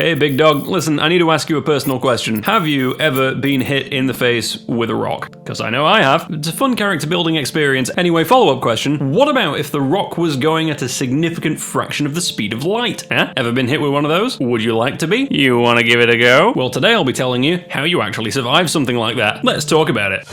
Hey, big dog, listen, I need to ask you a personal question. Have you ever been hit in the face with a rock? Because I know I have. It's a fun character building experience. Anyway, follow-up question. What about if the rock was going at a significant fraction of the speed of light? Ever been hit with one of those? Would you like to be? You want to give it a go? Well, today I'll be telling you how you actually survive something like that. Let's talk about it.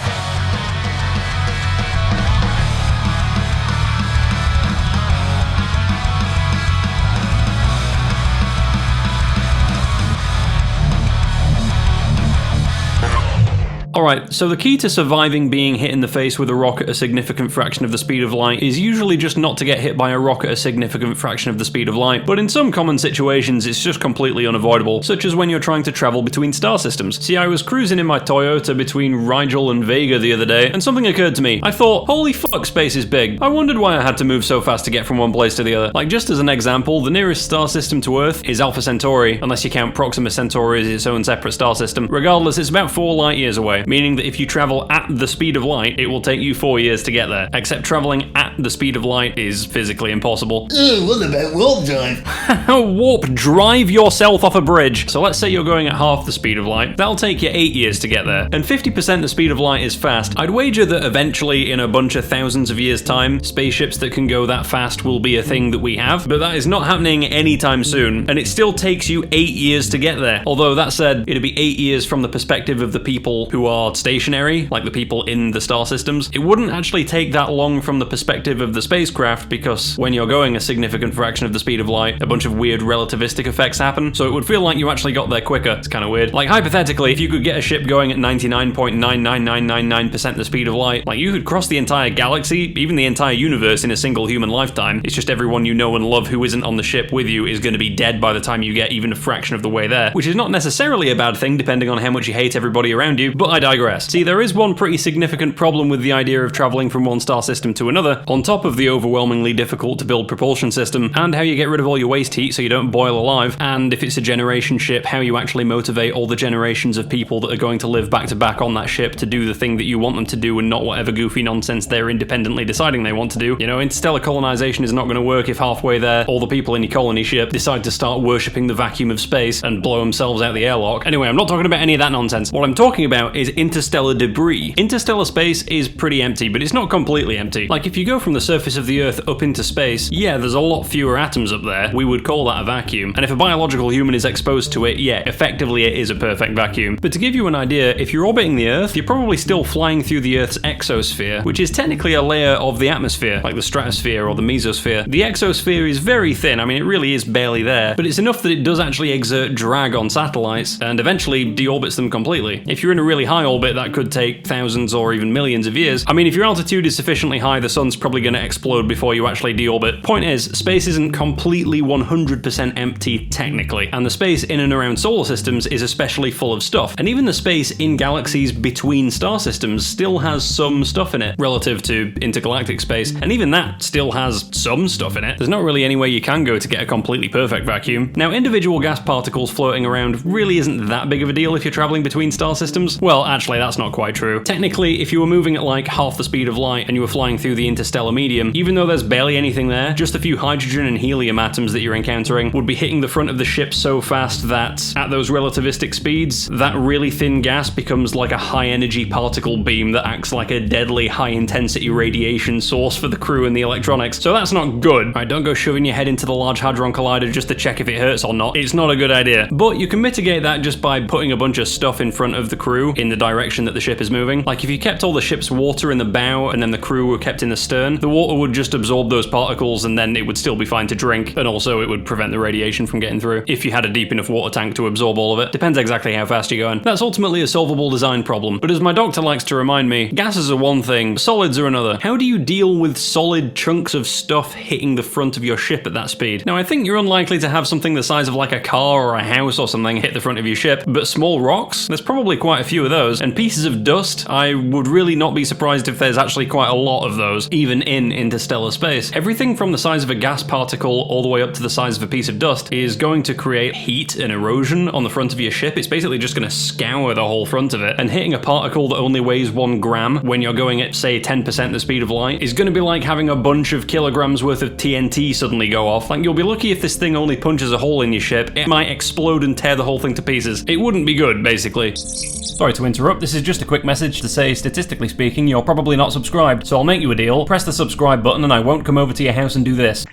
Alright, so the key to surviving being hit in the face with a rock at a significant fraction of the speed of light is usually just not to get hit by a rock at a significant fraction of the speed of light, but in some common situations it's just completely unavoidable, such as when you're trying to travel between star systems. See, I was cruising in my Toyota between Rigel and Vega the other day, and something occurred to me. I thought, holy fuck, space is big. I wondered why I had to move so fast to get from one place to the other. Like, just as an example, the nearest star system to Earth is Alpha Centauri, unless you count Proxima Centauri as its own separate star system. Regardless, it's about 4 light years away, meaning that if you travel at the speed of light, it will take you 4 years to get there. Except traveling at the speed of light is physically impossible. What about warp drive? Warp drive yourself off a bridge. So let's say you're going at half the speed of light. That'll take you 8 years to get there. And 50% the speed of light is fast. I'd wager that eventually, in a bunch of thousands of years' time, spaceships that can go that fast will be a thing that we have. But that is not happening anytime soon. And it still takes you 8 years to get there. Although, that said, it'd be 8 years from the perspective of the people who are stationary, like the people in the star systems. It wouldn't actually take that long from the perspective of the spacecraft, because when you're going a significant fraction of the speed of light, a bunch of weird relativistic effects happen, so it would feel like you actually got there quicker. It's kind of weird. Like, hypothetically, if you could get a ship going at 99.99999% the speed of light, like, you could cross the entire galaxy, even the entire universe, in a single human lifetime. It's just everyone you know and love who isn't on the ship with you is going to be dead by the time you get even a fraction of the way there, which is not necessarily a bad thing depending on how much you hate everybody around you, but I digress. See, there is one pretty significant problem with the idea of traveling from one star system to another, on top of the overwhelmingly difficult to build propulsion system, and how you get rid of all your waste heat so you don't boil alive, and if it's a generation ship, how you actually motivate all the generations of people that are going to live back to back on that ship to do the thing that you want them to do and not whatever goofy nonsense they're independently deciding they want to do. You know, interstellar colonization is not going to work if halfway there, all the people in your colony ship decide to start worshipping the vacuum of space and blow themselves out the airlock. Anyway, I'm not talking about any of that nonsense. What I'm talking about is interstellar debris. Interstellar space is pretty empty, but it's not completely empty. Like, if you go from the surface of the Earth up into space, yeah, there's a lot fewer atoms up there. We would call that a vacuum. And if a biological human is exposed to it, yeah, effectively it is a perfect vacuum. But to give you an idea, if you're orbiting the Earth, you're probably still flying through the Earth's exosphere, which is technically a layer of the atmosphere, like the stratosphere or the mesosphere. The exosphere is very thin. I mean, it really is barely there, but it's enough that it does actually exert drag on satellites and eventually deorbits them completely. If you're in a really high orbit, that could take thousands or even millions of years. I mean, if your altitude is sufficiently high, the sun's probably going to explode before you actually deorbit. Point is, space isn't completely 100% empty technically, and the space in and around solar systems is especially full of stuff. And even the space in galaxies between star systems still has some stuff in it relative to intergalactic space, and even that still has some stuff in it. There's not really anywhere you can go to get a completely perfect vacuum. Now, individual gas particles floating around really isn't that big of a deal if you're traveling between star systems. Well, actually, that's not quite true. Technically, if you were moving at like half the speed of light and you were flying through the interstellar medium, even though there's barely anything there, just a few hydrogen and helium atoms that you're encountering would be hitting the front of the ship so fast that, at those relativistic speeds, that really thin gas becomes like a high-energy particle beam that acts like a deadly high-intensity radiation source for the crew and the electronics. So that's not good. Right, don't go shoving your head into the Large Hadron Collider just to check if it hurts or not. It's not a good idea. But you can mitigate that just by putting a bunch of stuff in front of the crew in the direction that the ship is moving. Like, if you kept all the ship's water in the bow and then the crew were kept in the stern, the water would just absorb those particles and then it would still be fine to drink, and also it would prevent the radiation from getting through if you had a deep enough water tank to absorb all of it. Depends exactly how fast you're going. That's ultimately a solvable design problem, but as my doctor likes to remind me, gases are one thing, solids are another. How do you deal with solid chunks of stuff hitting the front of your ship at that speed? Now, I think you're unlikely to have something the size of like a car or a house or something hit the front of your ship, but small rocks? There's probably quite a few of those. those. And pieces of dust, I would really not be surprised if there's actually quite a lot of those, even in interstellar space. Everything from the size of a gas particle all the way up to the size of a piece of dust is going to create heat and erosion on the front of your ship. It's basically just going to scour the whole front of it. And hitting a particle that only weighs 1 gram when you're going at, say, 10% the speed of light is going to be like having a bunch of kilograms worth of TNT suddenly go off. Like, you'll be lucky if this thing only punches a hole in your ship. It might explode and tear the whole thing to pieces. It wouldn't be good, basically. Sorry to interrupt, this is just a quick message to say, statistically speaking, you're probably not subscribed, so I'll make you a deal. Press the subscribe button and I won't come over to your house and do this.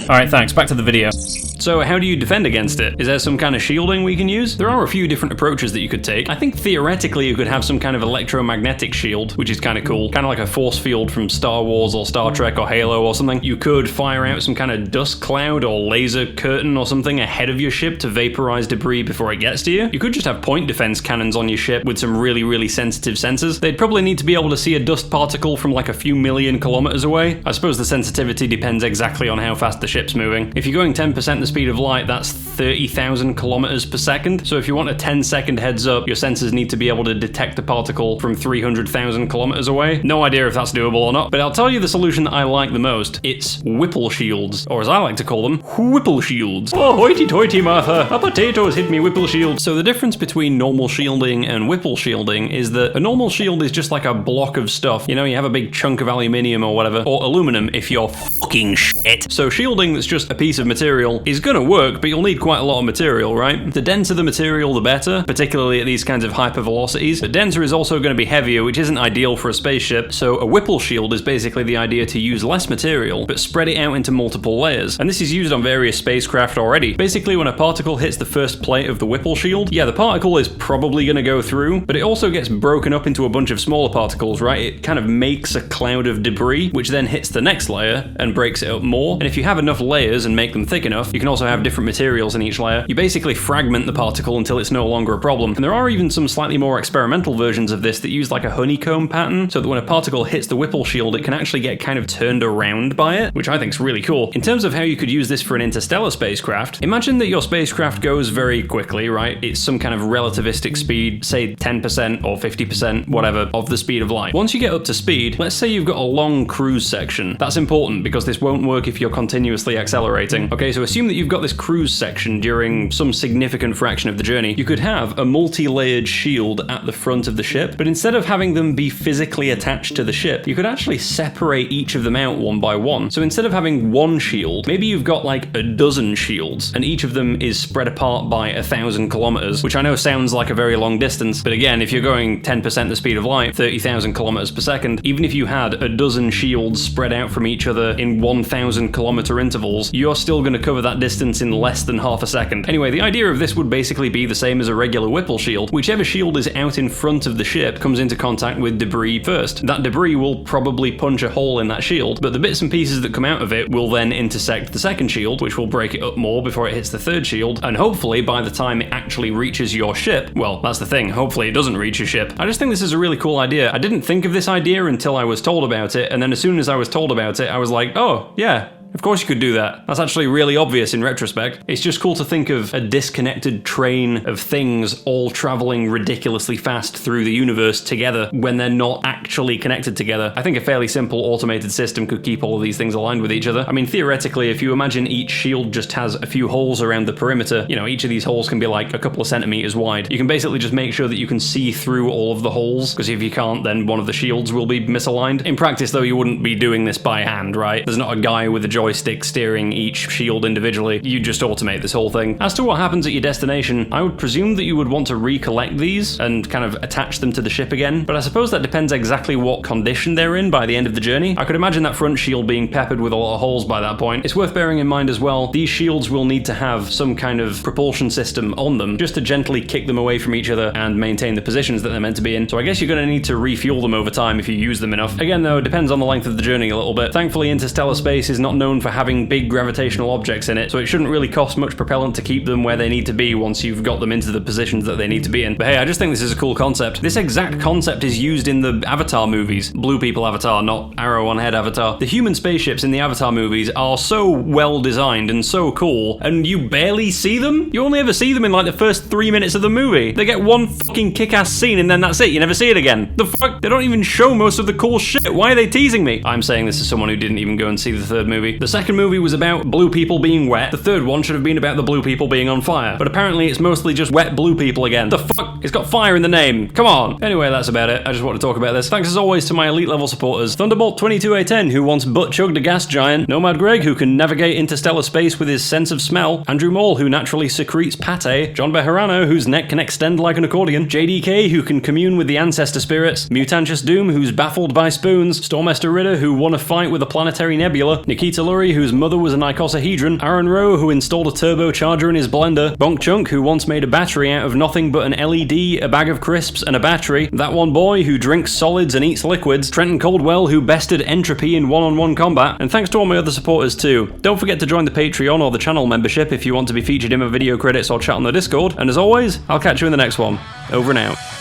Alright, thanks, back to the video. So how do you defend against it? Is there some kind of shielding we can use? There are a few different approaches that you could take. I think theoretically you could have some kind of electromagnetic shield, which is kind of cool. Kind of like a force field from Star Wars or Star Trek or Halo or something. You could fire out some kind of dust cloud or laser curtain or something ahead of your ship to vaporize debris before it gets to you. You could just have point defense cannons on your ship with some really, really sensitive sensors. They'd probably need to be able to see a dust particle from like a few million kilometers away. I suppose the sensitivity depends exactly on how fast the ship's moving. If you're going 10% the speed of light, that's 30,000 kilometers per second. So if you want a 10-second heads up, your sensors need to be able to detect a particle from 300,000 kilometers away. No idea if that's doable or not, but I'll tell you the solution that I like the most. It's Whipple shields, or as I like to call them, Whipple shields. Oh, hoity-toity, Martha, a potato's hit me Whipple shield. So the difference between normal shielding and Whipple shielding is that a normal shield is just like a block of stuff. You know, you have a big chunk of aluminium or whatever, or aluminum if you're fucking shit. So shielding that's just a piece of material is gonna work, but you'll need quite a lot of material, right? The denser the material, the better, particularly at these kinds of hypervelocities. But denser is also going to be heavier, which isn't ideal for a spaceship, so a Whipple shield is basically the idea to use less material, but spread it out into multiple layers. And this is used on various spacecraft already. Basically, when a particle hits the first plate of the Whipple shield, yeah, the particle is probably going to go through, but it also gets broken up into a bunch of smaller particles, right? It kind of makes a cloud of debris, which then hits the next layer and breaks it up more. And if you have enough layers and make them thick enough, you can also have different materials in each layer. You basically fragment the particle until it's no longer a problem. And there are even some slightly more experimental versions of this that use like a honeycomb pattern, so that when a particle hits the Whipple shield, it can actually get kind of turned around by it, which I think is really cool. In terms of how you could use this for an interstellar spacecraft, imagine that your spacecraft goes very quickly, right? It's some kind of relativistic speed, say 10% or 50%, whatever, of the speed of light. Once you get up to speed, let's say you've got a long cruise section. That's important because this won't work if you're continuously accelerating. Okay, so assume that you've got this cruise section during some significant fraction of the journey. You could have a multi-layered shield at the front of the ship, but instead of having them be physically attached to the ship, you could actually separate each of them out one by one. So instead of having one shield, maybe you've got like a dozen shields, and each of them is spread apart by 1,000 kilometers, which I know sounds like a very long distance, but again, if you're going 10% the speed of light, 30,000 kilometers per second, even if you had a dozen shields spread out from each other in 1,000 kilometer intervals, you're still going to cover that distance in less than half a second. Anyway, the idea of this would basically be the same as a regular Whipple shield. Whichever shield is out in front of the ship comes into contact with debris first. That debris will probably punch a hole in that shield, but the bits and pieces that come out of it will then intersect the second shield, which will break it up more before it hits the third shield, and hopefully by the time it actually reaches your ship, well, that's the thing, hopefully it doesn't reach your ship. I just think this is a really cool idea. I didn't think of this idea until I was told about it, and then as soon as I was told about it, I was like, oh, yeah, of course you could do that. That's actually really obvious in retrospect. It's just cool to think of a disconnected train of things all traveling ridiculously fast through the universe together when they're not actually connected together. I think a fairly simple automated system could keep all of these things aligned with each other. I mean, theoretically, if you imagine each shield just has a few holes around the perimeter, you know, each of these holes can be like a couple of centimeters wide. You can basically just make sure that you can see through all of the holes, because if you can't, then one of the shields will be misaligned. In practice, though, you wouldn't be doing this by hand, right? There's not a guy with a joystick steering each shield individually. You just automate this whole thing. As to what happens at your destination, I would presume that you would want to recollect these and kind of attach them to the ship again, but I suppose that depends exactly what condition they're in by the end of the journey. I could imagine that front shield being peppered with a lot of holes by that point. It's worth bearing in mind as well, these shields will need to have some kind of propulsion system on them just to gently kick them away from each other and maintain the positions that they're meant to be in, so I guess you're going to need to refuel them over time if you use them enough. Again though, it depends on the length of the journey a little bit. Thankfully, interstellar space is not known known for having big gravitational objects in it, so it shouldn't really cost much propellant to keep them where they need to be once you've got them into the positions that they need to be in. But hey, I just think this is a cool concept. This exact concept is used in the Avatar movies. Blue people Avatar, not arrow on head Avatar. The human spaceships in the Avatar movies are so well designed and so cool, and you barely see them? You only ever see them in like the first 3 minutes of the movie. They get one fucking kick-ass scene and then that's it. You never see it again. The fuck? They don't even show most of the cool shit. Why are they teasing me? I'm saying this as someone who didn't even go and see the third movie. The second movie was about blue people being wet. The third one should have been about the blue people being on fire. But apparently it's mostly just wet blue people again. The fuck? It's got fire in the name. Come on. Anyway, that's about it. I just want to talk about this. Thanks as always to my elite level supporters. Thunderbolt 22A10, who once butt-chugged a gas giant. Nomad Greg, who can navigate interstellar space with his sense of smell. Andrew Maul, who naturally secretes pate. John Bejarano, whose neck can extend like an accordion. JDK, who can commune with the ancestor spirits. Mutantious Doom, who's baffled by spoons. Stormester Ritter, who won a fight with a planetary nebula. Nikita Lurie, whose mother was an icosahedron. Aaron Rowe, who installed a turbocharger in his blender. Bonk Chunk, who once made a battery out of nothing but an LED, a bag of crisps, and a battery. That one boy, who drinks solids and eats liquids. Trenton Coldwell, who bested entropy in one-on-one combat. And thanks to all my other supporters too. Don't forget to join the Patreon or the channel membership if you want to be featured in my video credits or chat on the Discord. And as always, I'll catch you in the next one. Over and out.